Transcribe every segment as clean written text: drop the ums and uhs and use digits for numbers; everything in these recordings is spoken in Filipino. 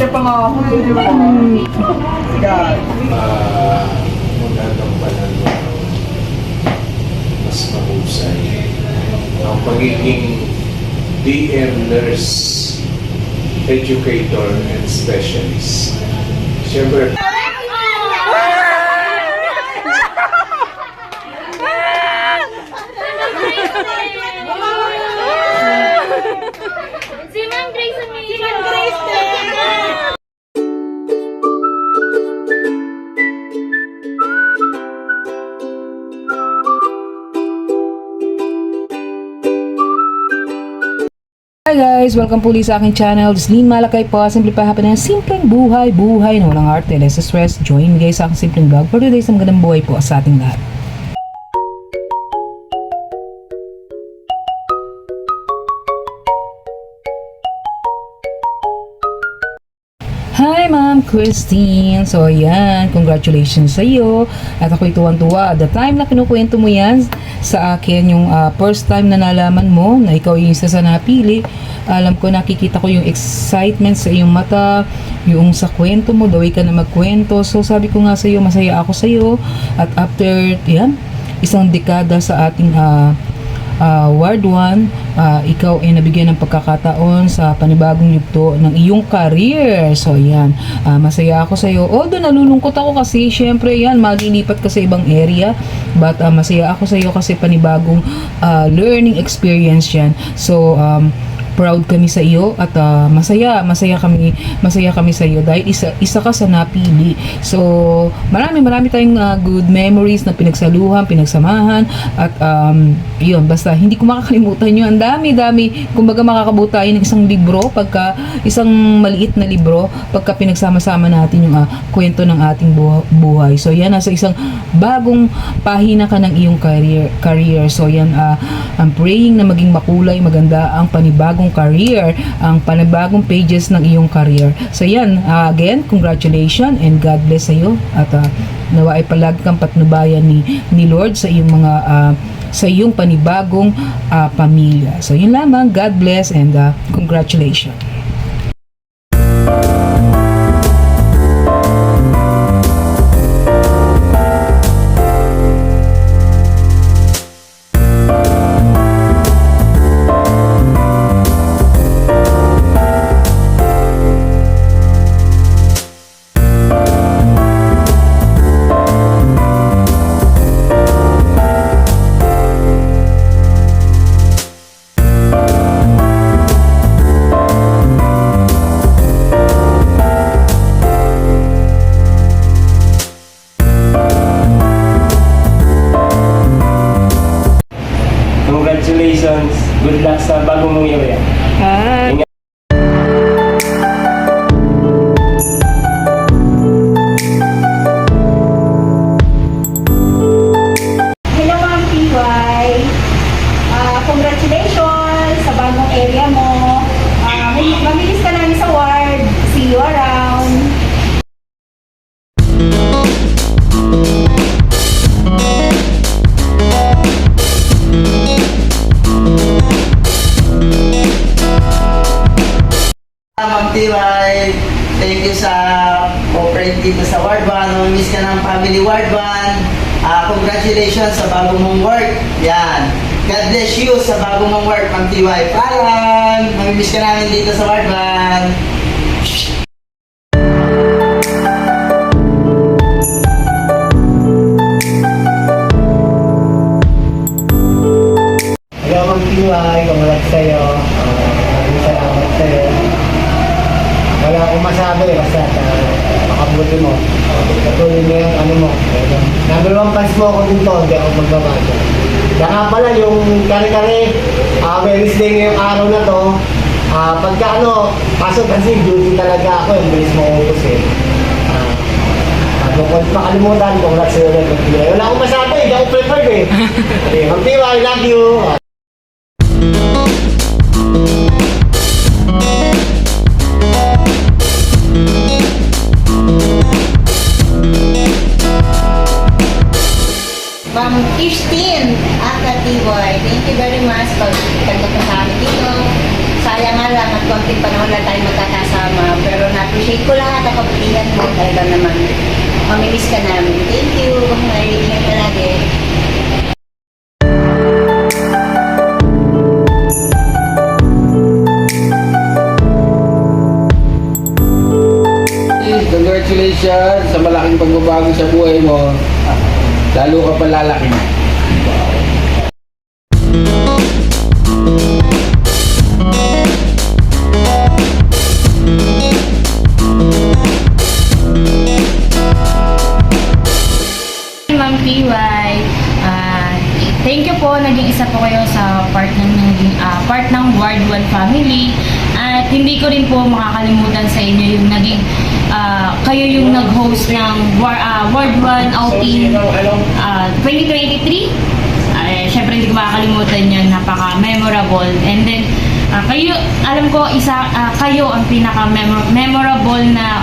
siya pa nga ako. Magagampanan mo mas mahusay ang pagiging DM nurse, educator, and specialist. Siyempre, Si Ma'am Grace ang Si Ma'am Grace Hi guys! Welcome po ulit sa aking channel. Jocelyn Malakay po. Simplify Happiness. Simpleng buhay na walang arte, less stress. Join me guys sa aking simpleng vlog for today's magandang buhay po sa ating lahat. Hi Ma'am Christine! So ayan, congratulations sa iyo. At ako'y tuwan-tuwa. The time na kinukwento mo yan sa akin, yung first time na nalaman mo na ikaw yung isa sa napili, alam ko, nakikita ko yung excitement sa iyong mata, yung sa kwento mo, the way ka na magkwento. So sabi ko nga sa iyo, masaya ako sa iyo. At after yan, isang dekada sa ating Ward 1, ikaw ay nabigyan ng pagkakataon sa panibagong yugto ng iyong career. So yan, masaya ako sa iyo. Although nalulungkot ako kasi syempre yan, maglilipat ka sa ibang area, but masaya ako sa iyo kasi panibagong learning experience yan. So proud kami sa iyo at masaya kami sa iyo dahil isa ka sa napili. So marami tayong good memories na pinagsaluhan, pinagsamahan at yun, basta hindi ko makakalimutan yun. Ang dami kumbaga makakabuo tayo ng isang libro, isang maliit na libro pagka pinagsama-sama natin yung kwento ng ating buhay. So yan, nasa isang bagong pahina ka ng iyong career. So yan, I'm praying na maging makulay, maganda ang panibagong career, ang panibagong pages ng iyong career. So yan, again, congratulations and God bless sa iyo at nawa ay palagi kang patnubayan ni Lord sa iyong mga sa iyong panibagong pamilya. So yun lamang, God bless and congratulations. Congratulations. Good luck sa bagong mong area. Hello Ma'am PY. Congratulations sa bagong area mo. Mabilis ka namin sa ward. See you around. Ma'am Tiwai, thank you sa cooperate dito sa Ward 1. Miss ka ng family Ward 1. Congratulations sa bagong mong work. Yan. God bless you sa bagong mong work, Ma'am Tiwai. Paalam! Mamimiss ka namin dito sa Ward 1. Hello, Ma'am Piwai. Congrats sa'yo. Maraming salamat sa'yo. Wala akong masabi. Basta makabuti mo. Patuloy mo yung ano mo. Number 1 fans mo ako dito. Hindi ako magbabago. Kaya nga pala yung kare-kare, Wednesday ngayong araw na to, pagka kaso kasi duty talaga ako. Yung bilis mo upos eh. Kung makalimutan, congrats sa'yo ulit. Wala akong masabi. Hindi ako prepared eh. Okay, Ma'am Piwai, I love you. Ma'am Christine Akatiboy, thank you very much pag-tanggap mo sa amin dito. Sayang nga lang at konting panahon lang tayo magkakasama. Pero na-appreciate ko lahat ang kabutihan mo. Talaga naman, mamilis ka namin. Thank you. Naiingat ka lagi. Congratulations sa malaking pagbabago sa buhay mo. Lalo ka pa lalaki. Ma'am PY, thank you po. Naging isa po kayo sa part ng Ward 1 family. At hindi ko rin po makakalimutan sa inyo yung naging kayo yung nag-host ng Ward 1 outing 2023. Syempre hindi ko makakalimutan yun. Napaka-memorable. And then, kayo, alam ko, kayo ang pinaka-memorable na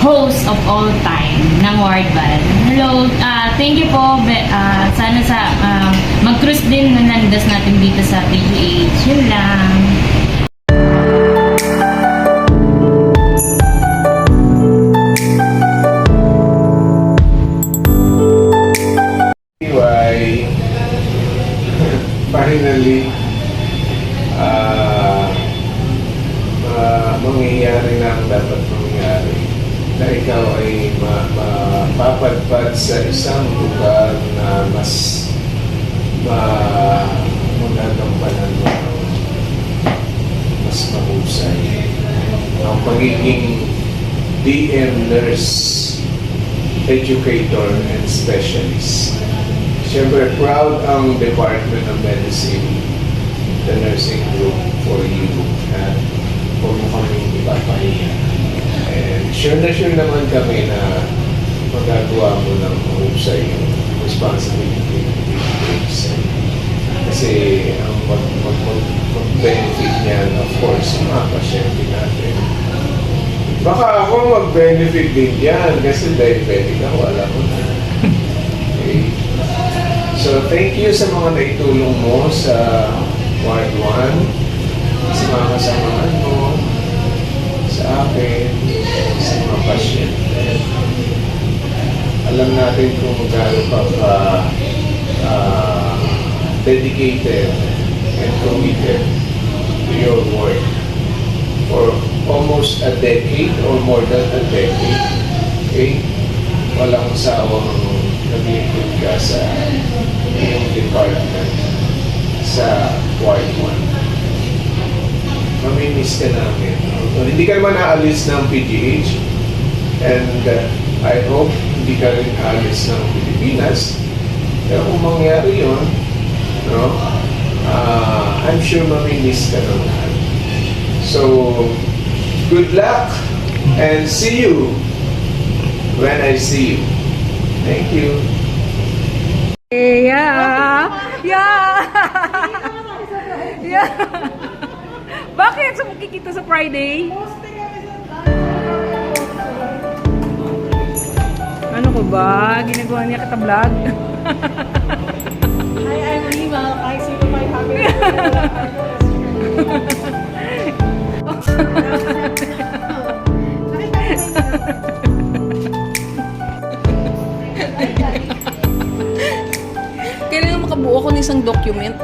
host of all time ng Ward 1. Hello, thank you po. Sana mag-cruise din na landas natin dito sa PGH. Yun lang. Anyway, finally, mangyayari na ang dapat mangyari na ikaw ay mapapadpad sa isang lugar na mas magagampanan mo ng mas mahusay. Ang pagiging DM nurse, educator, and specialist. Siyempre, proud ang Department of Medicine, the nursing group for you. At huwag mo kaming ipapahiya. And sure naman kami na magagawa mo ng mahusay yung responsibility ng PGH. Kasi ang mag-benefit niyan, of course, yung mga pasyente natin. Baka ako mag-benefit din yan kasi diabetic ako, alam mo na. Okay. So, thank you sa mga naitulong mo sa Ward 1, sa mga kasamahan mo, sa akin, sa mga pasyente. Alam natin kung gaano ka dedicated and committed to your work for almost a decade or more than a decade. Okay? Walang sawang naglingkod ka sa iyong department sa Ward 1. Mamimiss ka namin. Hindi ka naman aalis ng PGH and I hope hindi ka rin aalis ng Pilipinas. Pero kung mangyari yun, no, I'm sure mamimiss ka naman. So, good luck and see you when I see you. Thank you. Yeah! Yeah! Yeah! Bakit? Sa magkikita sa Friday? Ano ko ba? Ginagawa niya kita vlog? I'm Rima. I see you my happy. Kailangan makabuo ko ng isang document.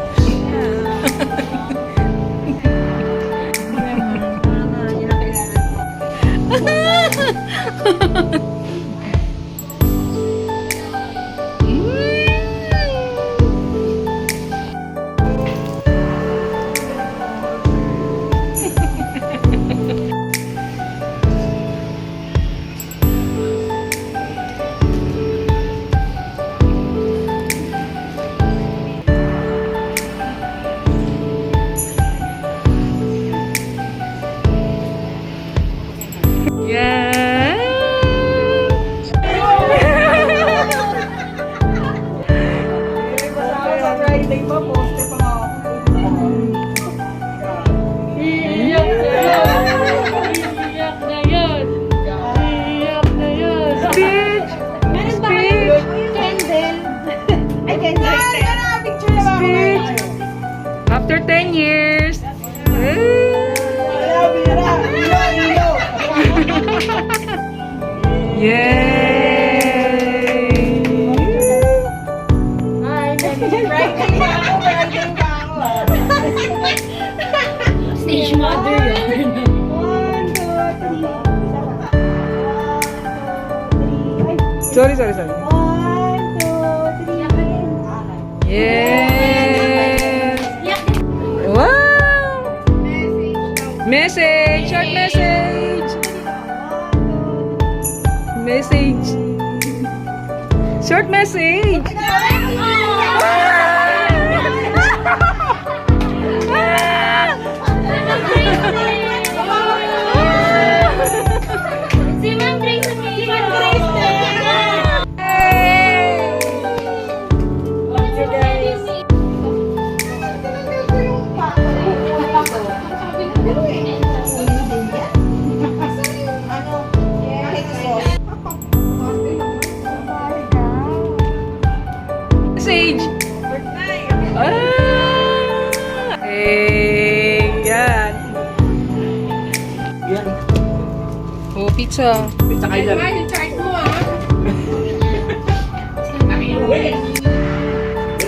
After 10 years. Yay! Stage mother yan. Sorry. Yes! Wow! Message! Short message! Message! Short message! Si Ma'am Grace umiiyak. Message! Yan. Oh, pizza.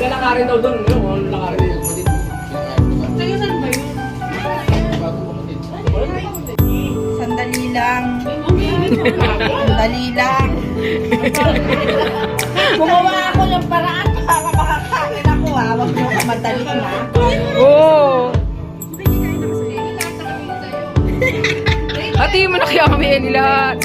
Lalakarin daw doon. Lalakarin daw dito. Sandali lang. Sandali lang. Gumawa ako ng paraan para makakain ako ha. Huwag mo kamadali na. Oh! Hati mo na kaya kami lahat.